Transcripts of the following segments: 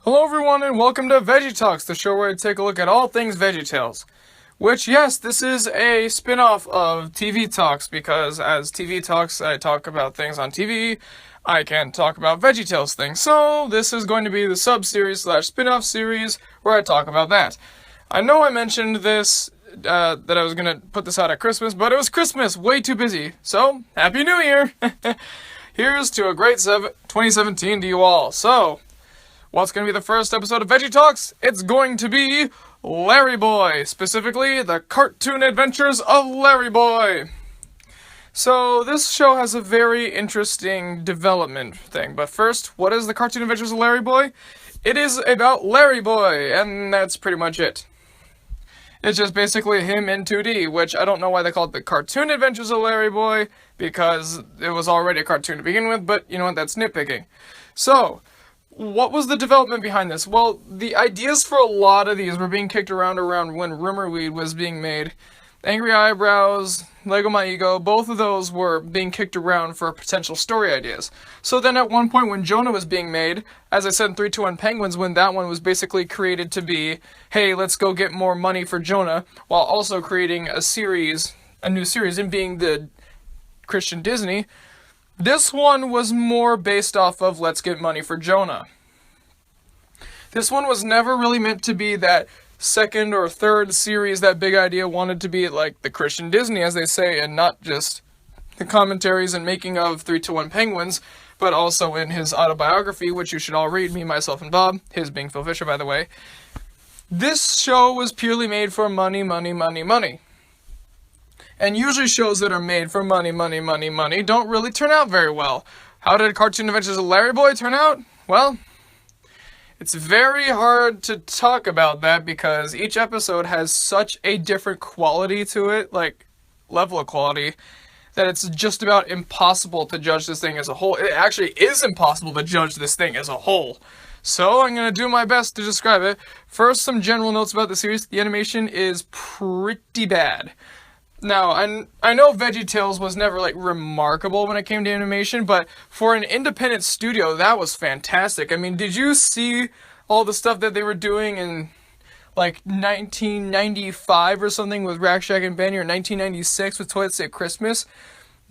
Hello everyone and welcome to VeggieTalks, the show where I take a look at all things VeggieTales. Which, yes, this is a spin-off of TV Talks, because as TV Talks I talk about things on TV, I can't talk about VeggieTales things. So this is going to be the sub-series slash spin-off series where I talk about that. I know I mentioned this, that I was going to put this out at Christmas, but it was Christmas, way too busy. So, Happy New Year! Here's to a great 2017 to you all. So, what's going to be the first episode of VeggieTalks? It's going to be Larry Boy, specifically the cartoon adventures of Larry Boy. So this show has a very interesting development thing, but first, what is the cartoon adventures of Larry Boy? It is about Larry Boy, and that's pretty much it. It's just basically him in 2D, which I don't know why they call it the Cartoon Adventures of Larry Boy, because it was already a cartoon to begin with, but you know what, that's nitpicking. So, what was the development behind this? Well, the ideas for a lot of these were being kicked around when Rumorweed was being made. Angry Eyebrows, Lego My Ego, both of those were being kicked around for potential story ideas. So then at one point when Jonah was being made, as I said in 3-2-1 Penguins, when that one was basically created to be, hey, let's go get more money for Jonah, while also creating a new series, and being the Christian Disney, this one was more based off of let's get money for Jonah. This one was never really meant to be that second or third series that Big Idea wanted to be, like the Christian Disney, as they say, and not just the commentaries and making of 3-2-1 Penguins, but also in his autobiography, which you should all read, Me, Myself, and Bob, his being Phil Fisher, by the way. This show was purely made for money, money, money, money. And usually shows that are made for money, money, money, money don't really turn out very well. How did Cartoon Adventures of Larry Boy turn out? Well, it's very hard to talk about that because each episode has such a different quality to it, like level of quality, that it's just about impossible to judge this thing as a whole. It actually is impossible to judge this thing as a whole. So I'm going to do my best to describe it. First, some general notes about the series. The animation is pretty bad. Now, I know VeggieTales was never, remarkable when it came to animation, but for an independent studio, that was fantastic. I mean, did you see all the stuff that they were doing in, 1995 or something with Rack, Shack and Benny, or 1996 with Toilet Save Christmas?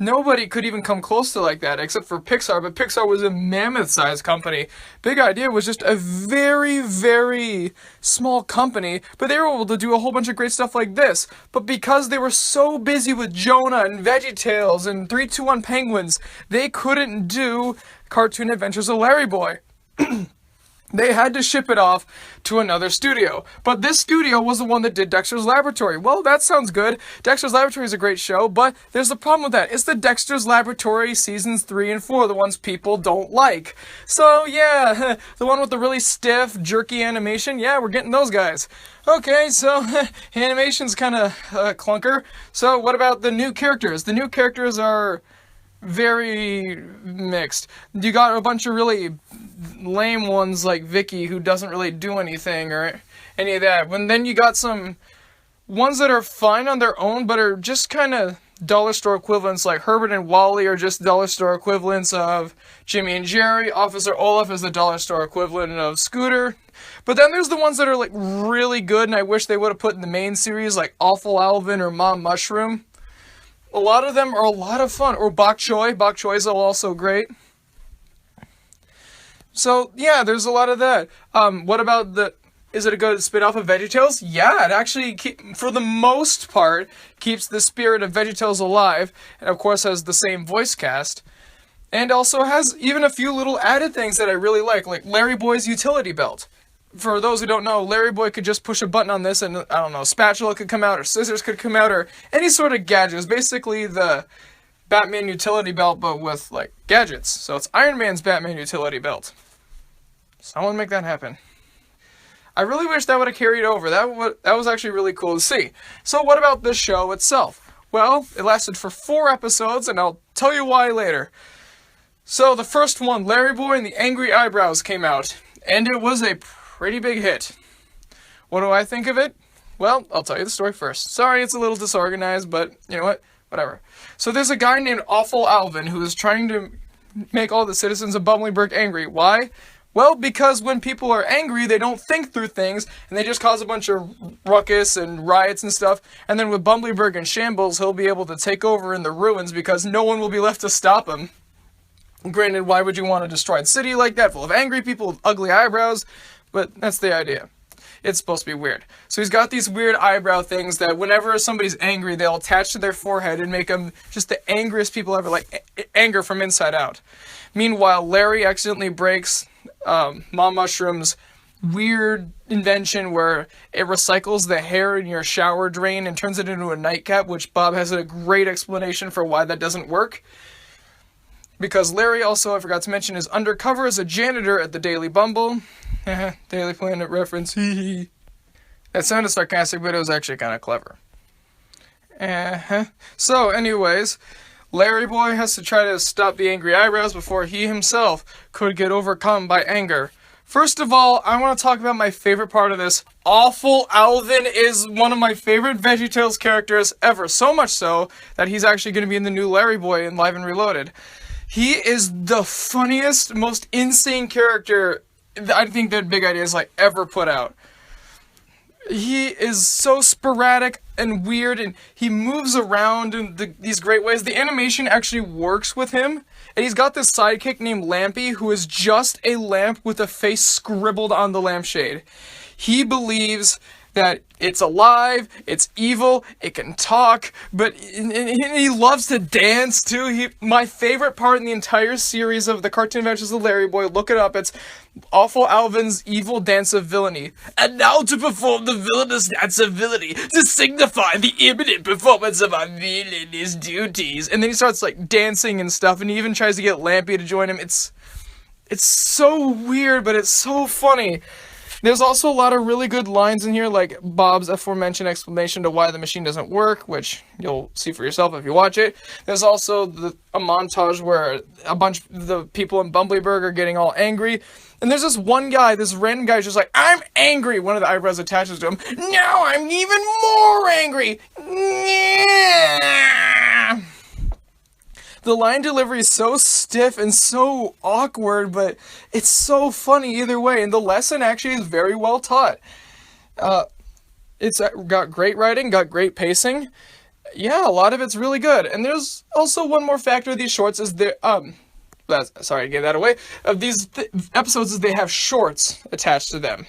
Nobody could even come close to like that, except for Pixar, but Pixar was a mammoth-sized company. Big Idea was just a very, very small company, but they were able to do a whole bunch of great stuff like this. But because they were so busy with Jonah and VeggieTales and 3-2-1 Penguins, they couldn't do Cartoon Adventures of Larry Boy. They had to ship it off to another studio. But this studio was the one that did Dexter's Laboratory. Well, that sounds good. Dexter's Laboratory is a great show, but there's a problem with that. It's the Dexter's Laboratory seasons 3 and 4, the ones people don't like. So, yeah, the one with the really stiff, jerky animation, yeah, we're getting those guys. Okay, so animation's kind of clunker. So what about the new characters? The new characters are very mixed. You got a bunch of really lame ones like Vicky, who doesn't really do anything or any of that. And then you got some ones that are fine on their own, but are just kind of dollar store equivalents, like Herbert and Wally are just dollar store equivalents of Jimmy and Jerry. Officer Olaf is the dollar store equivalent of Scooter. But then there's the ones that are really good, and I wish they would have put in the main series, like Awful Alvin or Mom Mushroom. A lot of them are a lot of fun. Or Bok Choy. Bok Choy is also great. So, yeah, there's a lot of that. What about is it a good spin-off of VeggieTales? Yeah, it actually, for the most part, keeps the spirit of VeggieTales alive. And, of course, has the same voice cast. And also has even a few little added things that I really like Larry Boy's utility belt. For those who don't know, Larry Boy could just push a button on this and, I don't know, spatula could come out, or scissors could come out, or any sort of gadget. It was basically the Batman utility belt, but with, gadgets. So it's Iron Man's Batman utility belt. Someone make that happen. I really wish that would have carried over. That was actually really cool to see. So what about the show itself? Well, it lasted for 4 episodes, and I'll tell you why later. So the first one, Larry Boy and the Angry Eyebrows, came out, and it was a pretty big hit. What do I think of it? Well, I'll tell you the story first. Sorry, it's a little disorganized, but you know what? Whatever. So there's a guy named Awful Alvin who is trying to make all the citizens of Bumbleberg angry. Why? Well, because when people are angry, they don't think through things, and they just cause a bunch of ruckus and riots and stuff, and then with Bumbleberg in shambles, he'll be able to take over in the ruins because no one will be left to stop him. Granted, why would you want a destroyed city like that, full of angry people with ugly eyebrows? But that's the idea. It's supposed to be weird. So he's got these weird eyebrow things that whenever somebody's angry, they'll attach to their forehead and make them just the angriest people ever, like anger from inside out. Meanwhile, Larry accidentally breaks Mom Mushroom's weird invention where it recycles the hair in your shower drain and turns it into a nightcap, which Bob has a great explanation for why that doesn't work. Because Larry also, I forgot to mention, is undercover as a janitor at the Daily Bumble. Daily Planet reference. That sounded sarcastic, but it was actually kind of clever. So, anyways, Larry Boy has to try to stop the angry eyebrows before he himself could get overcome by anger. First of all, I want to talk about my favorite part of this. Awful Alvin is one of my favorite VeggieTales characters ever. So much so that he's actually going to be in the new Larry Boy in Live and Reloaded. He is the funniest, most insane character I think that Big Ideas like ever put out. He is so sporadic and weird, and he moves around in these great ways. The animation actually works with him, and he's got this sidekick named Lampy, who is just a lamp with a face scribbled on the lampshade. He believes that it's alive, it's evil, it can talk, but he loves to dance too. My favorite part in the entire series of the Cartoon Adventures of Larry Boy, look it up, it's Awful Alvin's evil dance of villainy. And now to perform the villainous dance of villainy, to signify the imminent performance of our villainous duties. And then he starts like dancing and stuff, and he even tries to get Lampy to join him. It's so weird, but it's so funny. There's also a lot of really good lines in here, like Bob's aforementioned explanation to why the machine doesn't work, which you'll see for yourself if you watch it. There's also a montage where a bunch of the people in Bumbleberg are getting all angry. And there's this one guy, this random guy, just like, I'm angry! One of the eyebrows attaches to him. Now I'm even more angry! Yeah! The line delivery is so stiff and so awkward, but it's so funny either way, and the lesson actually is very well taught. It's got great writing, got great pacing. Yeah, a lot of it's really good. And there's also one more factor of these shorts is sorry, I gave that away. Of these episodes is they have shorts attached to them.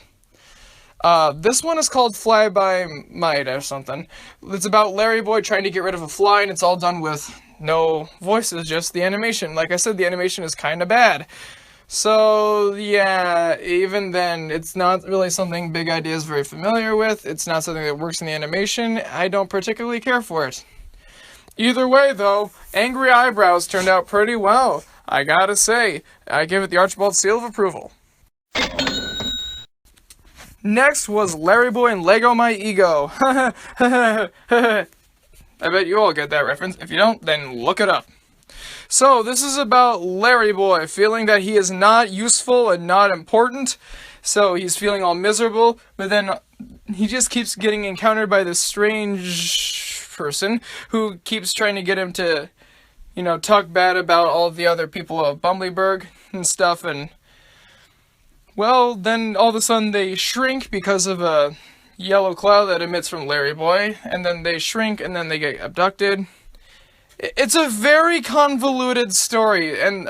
This one is called Fly By Might or something. It's about Larry Boy trying to get rid of a fly, and it's all done with no voices, just the animation. Like I said, the animation is kind of bad. So, yeah, even then, it's not really something Big Idea is very familiar with. It's not something that works in the animation. I don't particularly care for it. Either way, though, Angry Eyebrows turned out pretty well. I gotta say, I give it the Archibald seal of approval. Next was Larry Boy and Lego My Ego. I bet you all get that reference. If you don't, then look it up. So, this is about Larry Boy feeling that he is not useful and not important. So, he's feeling all miserable, but then he just keeps getting encountered by this strange person who keeps trying to get him to, talk bad about all the other people of Bumbleberg and stuff, and well, then all of a sudden they shrink because of a yellow cloud that emits from Larry Boy, and then they shrink and then they get abducted. It's a very convoluted story, and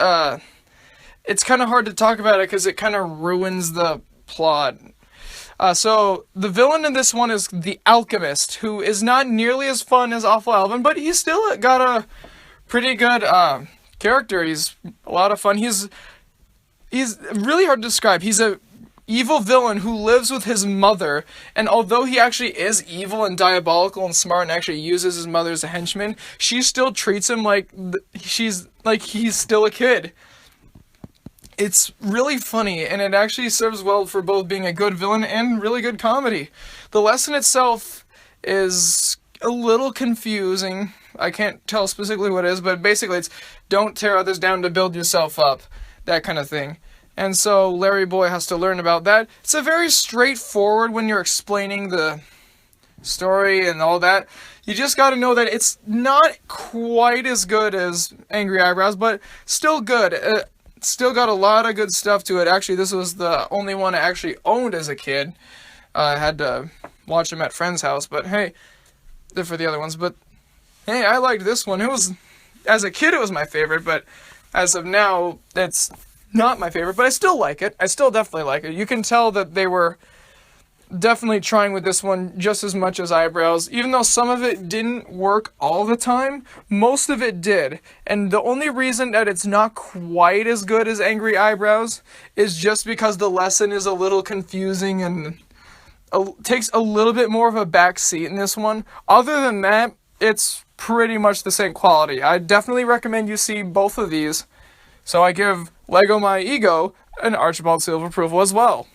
it's kind of hard to talk about it because it kind of ruins the plot. So the villain in this one is the Alchemist, who is not nearly as fun as Awful Alvin, but he's still got a pretty good character. He's a lot of fun. He's really hard to describe. He's a evil villain who lives with his mother, and although he actually is evil and diabolical and smart and actually uses his mother as a henchman, she still treats him like he's still a kid. It's really funny, and it actually serves well for both being a good villain and really good comedy. The lesson itself is a little confusing. I can't tell specifically what it is, but basically it's don't tear others down to build yourself up, that kind of thing. And so Larry Boy has to learn about that. It's a very straightforward when you're explaining the story and all that. You just gotta know that it's not quite as good as Angry Eyebrows, but still good. still got a lot of good stuff to it. Actually, this was the only one I actually owned as a kid. I had to watch them at friend's house, but hey, for the other ones. But hey, I liked this one. It was, as a kid, it was my favorite, but as of now, it's not my favorite. But I still like it. I still definitely like it. You can tell that they were definitely trying with this one just as much as Eyebrows. Even though some of it didn't work all the time, most of it did. And the only reason that it's not quite as good as Angry Eyebrows is just because the lesson is a little confusing and takes a little bit more of a back seat in this one. Other than that, it's pretty much the same quality. I definitely recommend you see both of these. So I give Lego My Ego an Archibald seal of approval as well.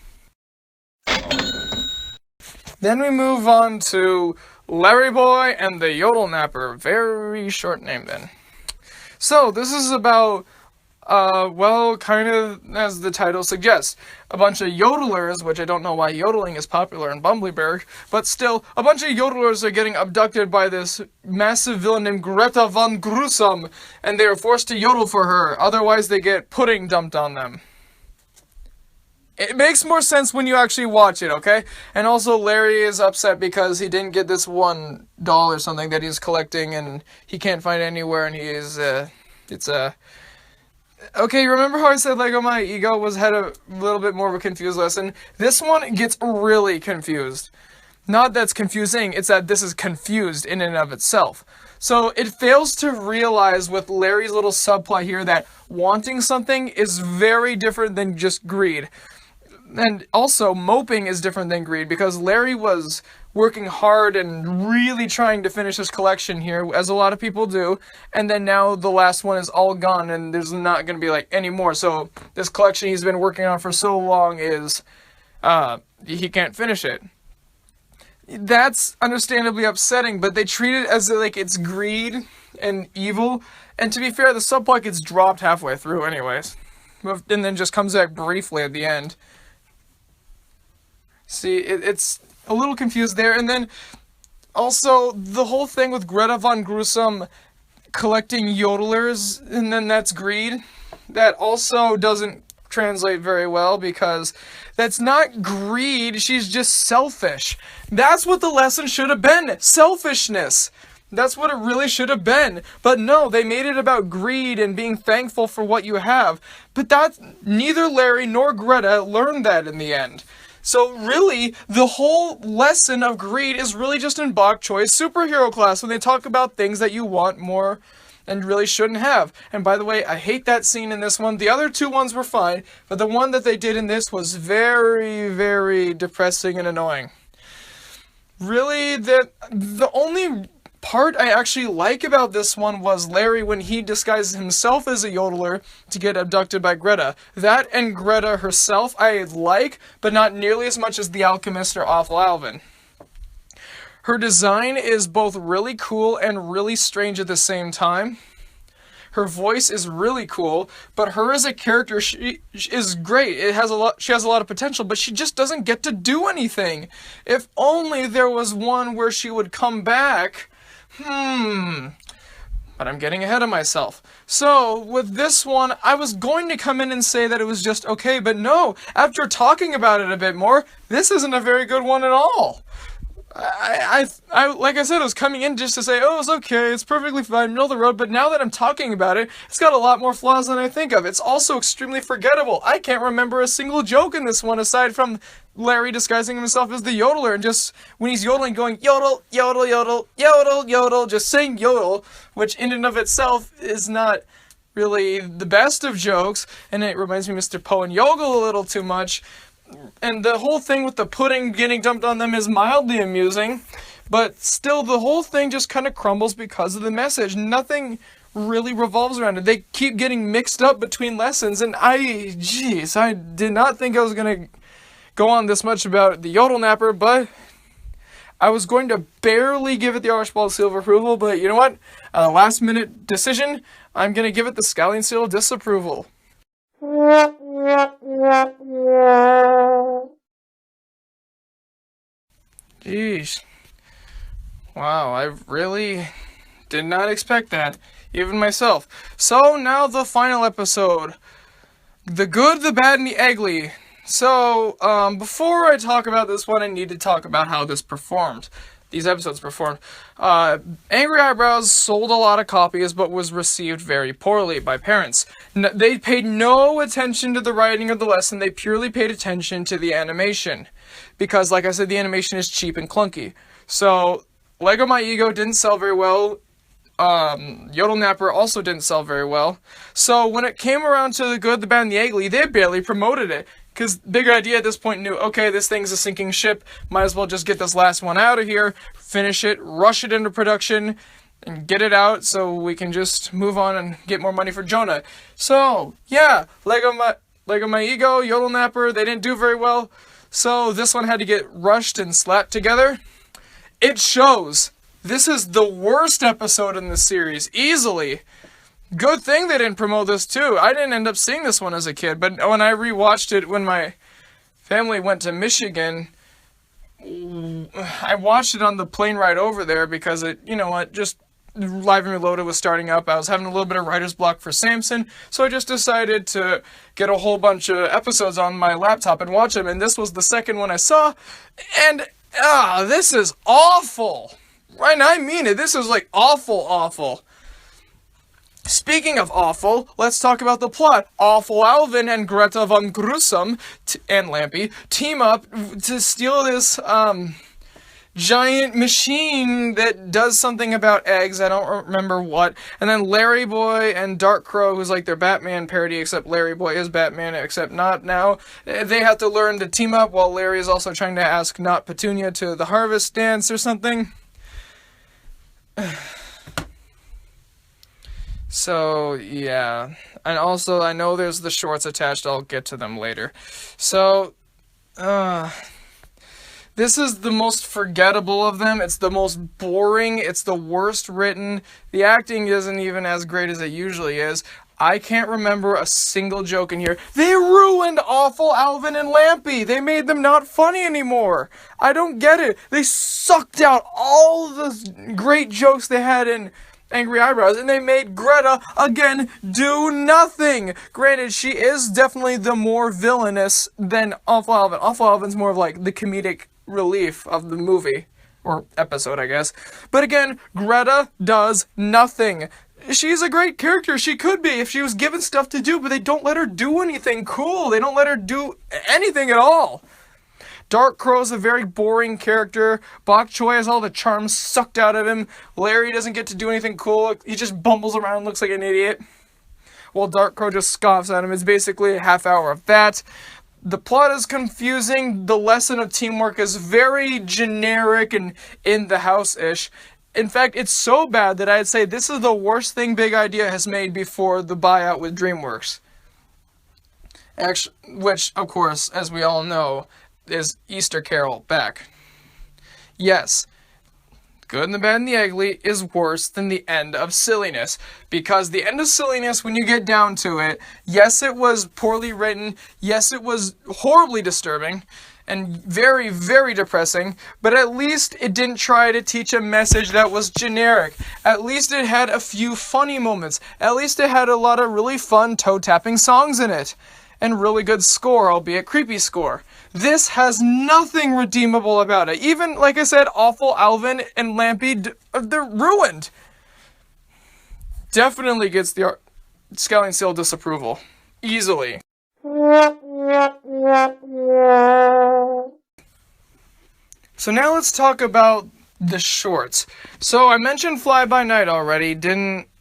Then we move on to Larry Boy and the Yodel Napper. Very short name then. So this is about, well, kind of as the title suggests, a bunch of yodelers, which I don't know why yodeling is popular in Bumbleberg, but still, a bunch of yodelers are getting abducted by this massive villain named Greta von Gruesome, and they are forced to yodel for her, otherwise they get pudding dumped on them. It makes more sense when you actually watch it, okay? And also, Larry is upset because he didn't get this one doll or something that he's collecting, and he can't find it anywhere, and he is, Okay, remember how I said Lego My Ego had a little bit more of a confused lesson? This one gets really confused. Not that's confusing, it's that this is confused in and of itself. So it fails to realize with Larry's little subplot here that wanting something is very different than just greed. And also, moping is different than greed, because Larry was working hard and really trying to finish his collection here, as a lot of people do, and then now the last one is all gone, and there's not going to be, any more, so this collection he's been working on for so long is, he can't finish it. That's understandably upsetting, but they treat it as, it's greed and evil, and to be fair, the subplot gets dropped halfway through anyways, and then just comes back briefly at the end. See, it's a little confused there. And then also the whole thing with Greta von Gruesome collecting yodelers, and then that's greed. That also doesn't translate very well, because that's not greed, she's just selfish. That's what the lesson should have been. Selfishness. That's what it really should have been. But no, they made it about greed and being thankful for what you have. But neither Larry nor Greta learned that in the end. So really, the whole lesson of greed is really just in bok choi's superhero class, when they talk about things that you want more and really shouldn't have. And by the way, I hate that scene in this one. The other two ones were fine, but the one that they did in this was very, very depressing and annoying. Really, the only part I actually like about this one was Larry when he disguised himself as a yodeler to get abducted by Greta. That and Greta herself I like, but not nearly as much as the Alchemist or Awful Alvin. Her design is both really cool and really strange at the same time. Her voice is really cool, but her as a character, she is great. She has a lot of potential, but she just doesn't get to do anything. If only there was one where she would come back. But I'm getting ahead of myself. So, with this one, I was going to come in and say that it was just okay, but no, after talking about it a bit more, this isn't a very good one at all. I like I said, I was coming in just to say, oh, it's okay, it's perfectly fine, middle of the road, but now that I'm talking about it, it's got a lot more flaws than I think of. It's also extremely forgettable. I can't remember a single joke in this one, aside from Larry disguising himself as the yodeler, and just, when he's yodeling, going, yodel, yodel, yodel, yodel, yodel, just saying yodel, which in and of itself is not really the best of jokes, and it reminds me of Mr. Poe and Yogel a little too much. And the whole thing with the pudding getting dumped on them is mildly amusing, but still the whole thing just kind of crumbles because of the message. Nothing really revolves around it. They keep getting mixed up between lessons, and I did not think I was going to go on this much about the Yodel Napper, but I was going to barely give it the Archibald seal of approval, but you know what? A last minute decision, I'm going to give it the Scallion seal of disapproval. Jeez. Wow, I really did not expect that, even myself. So now the final episode. The Good, the Bad, and the Ugly. So, before I talk about this one, I need to talk about how this performed. These episodes performed. Angry Eyebrows sold a lot of copies, but was received very poorly by parents. They paid no attention to the writing of the lesson, they purely paid attention to the animation. Because, like I said, the animation is cheap and clunky. So, Lego My Ego didn't sell very well. Yodel Napper also didn't sell very well. So when it came around to The Good, the Bad, and the Ugly, they barely promoted it. Because Big Idea at this point knew, okay, this thing's a sinking ship, might as well just get this last one out of here, finish it, rush it into production, and get it out so we can just move on and get more money for Jonah. So, yeah, Lego My Ego, Yodel Napper, they didn't do very well. So this one had to get rushed and slapped together. It shows. This is the worst episode in the series, easily. Good thing they didn't promote this too. I didn't end up seeing this one as a kid, but when I rewatched it when my family went to Michigan, I watched it on the plane ride over there because it, just Live and Reloaded was starting up. I was having a little bit of writer's block for Samson, so I just decided to get a whole bunch of episodes on my laptop and watch them, and this was the second one I saw, and this is awful. And I mean it, this is like awful. Speaking of awful, let's talk about the plot. Awful Alvin and Greta von Grussum and Lampy team up to steal this giant machine that does something about eggs. I don't remember what. And then Larry Boy and Dark Crow, who's like their Batman parody, except Larry Boy is Batman, except not now. They have to learn to team up while Larry is also trying to ask Not Petunia to the harvest dance or something. So, yeah. And also, I know there's the shorts attached. I'll get to them later. So, this is the most forgettable of them. It's the most boring. It's the worst written. The acting isn't even as great as it usually is. I can't remember a single joke in here. They ruined Awful Alvin and Lampy. They made them not funny anymore. I don't get it. They sucked out all the great jokes they had in Angry Eyebrows, and they made Greta, again, do nothing. Granted, she is definitely the more villainous than Awful Alvin. Awful Alvin's more of like the comedic relief of the movie, or episode, I guess. But again, Greta does nothing. She's a great character. She could be if she was given stuff to do, but they don't let her do anything cool. They don't let her do anything at all. Dark Crow's a very boring character. Bok Choy has all the charms sucked out of him. Larry doesn't get to do anything cool. He just bumbles around and looks like an idiot. While Dark Crow just scoffs at him. It's basically a half hour of that. The plot is confusing. The lesson of teamwork is very generic and in the house-ish. In fact, it's so bad that I'd say this is the worst thing Big Idea has made before the buyout with DreamWorks. Which, of course, as we all know, is Easter Carol back. Yes, Good and the Bad and the Ugly is worse than the end of Silliness. Because the end of Silliness, when you get down to it, yes, it was poorly written, yes, it was horribly disturbing, and very, very depressing, but at least it didn't try to teach a message that was generic. At least it had a few funny moments. At least it had a lot of really fun toe-tapping songs in it. And really good score, albeit creepy score. This has nothing redeemable about it. Even, like I said, Awful Alvin and Lampy, they're ruined. Definitely gets the Scallion Seal disapproval. Easily. So now let's talk about the shorts. So I mentioned Fly By Night already,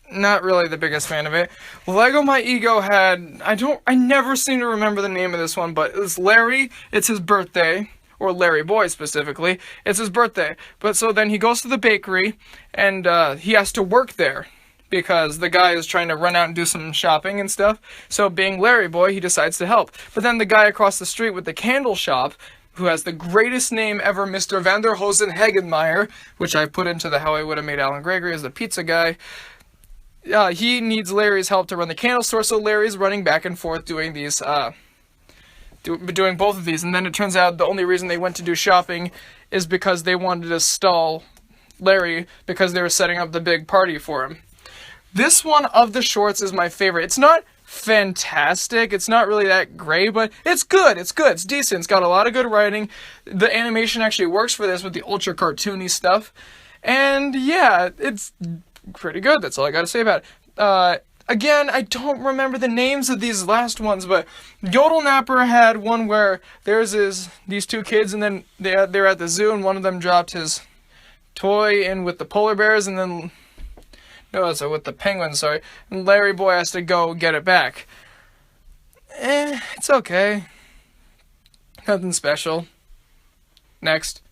not really the biggest fan of it. Lego My Ego had, I never seem to remember the name of this one, but it's Larry, it's his birthday, or Larry Boy specifically, it's his birthday. But so then he goes to the bakery, and he has to work there, because the guy is trying to run out and do some shopping and stuff. So being Larry Boy, he decides to help. But then the guy across the street with the candle shop, who has the greatest name ever, Mr. Vanderhosen Hagenmeyer, which I put into the How I Would Have Made Alan Gregory as the pizza guy, he needs Larry's help to run the candle store, so Larry's running back and forth doing these, doing both of these, and then it turns out the only reason they went to do shopping is because they wanted to stall Larry because they were setting up the big party for him. This one of the shorts is my favorite. It's not fantastic. It's not really that great, but it's good. It's good. It's decent. It's got a lot of good writing. The animation actually works for this with the ultra cartoony stuff. And yeah, it's pretty good. That's all I gotta say about it. Again, I don't remember the names of these last ones, but Yodel Napper had one where these two kids, and then they're at the zoo, and one of them dropped his toy in with the polar bears, and then with the penguins, sorry, and Larry Boy has to go get it back. It's okay. Nothing special. Next.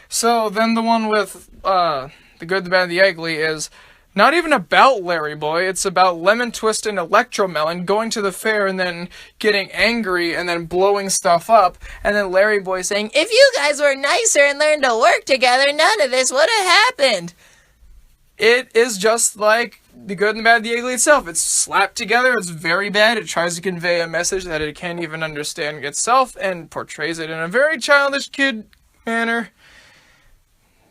So then the one with The Good, the Bad, and the Ugly is not even about Larry Boy. It's about Lemon Twist and Electromelon going to the fair and then getting angry and then blowing stuff up. And then Larry Boy saying, "If you guys were nicer and learned to work together, none of this would have happened." It is just like The Good, the Bad, and the Ugly itself. It's slapped together. It's very bad. It tries to convey a message that it can't even understand itself and portrays it in a very childish kid manner.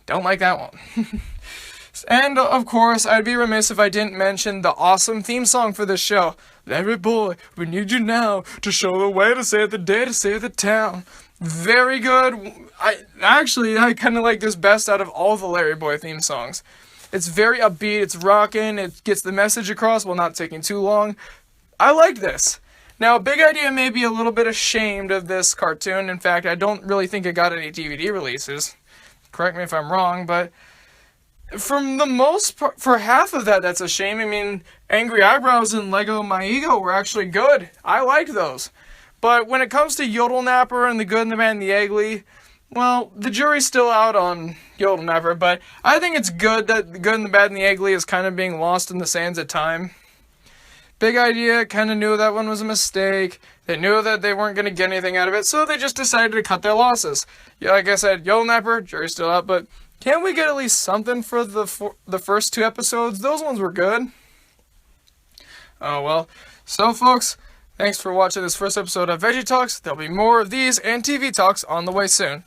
Don't like that one. And, of course, I'd be remiss if I didn't mention the awesome theme song for this show. Larry Boy, we need you now to show the way, to save the day, to save the town. Very good. I kind of like this best out of all the Larry Boy theme songs. It's very upbeat, it's rocking, it gets the message across while not taking too long. I like this. Now, Big Idea may be a little bit ashamed of this cartoon. In fact, I don't really think it got any DVD releases. Correct me if I'm wrong, but from the most part, for half of that, that's a shame. I mean, Angry Eyebrows and Lego My Ego were actually good. I liked those. But when it comes to Yodel Napper and The Good, and the Bad, and the Ugly, well, the jury's still out on Yodel Napper, but I think it's good that The Good, and the Bad, and the Ugly is kind of being lost in the sands of time. Big Idea kind of knew that one was a mistake. They knew that they weren't going to get anything out of it, so they just decided to cut their losses. Yeah, like I said, Yodel Napper, jury's still out, but can't we get at least something for the first two episodes? Those ones were good. Oh, well. So, folks, thanks for watching this first episode of VeggieTalks. There'll be more of these and TV Talks on the way soon.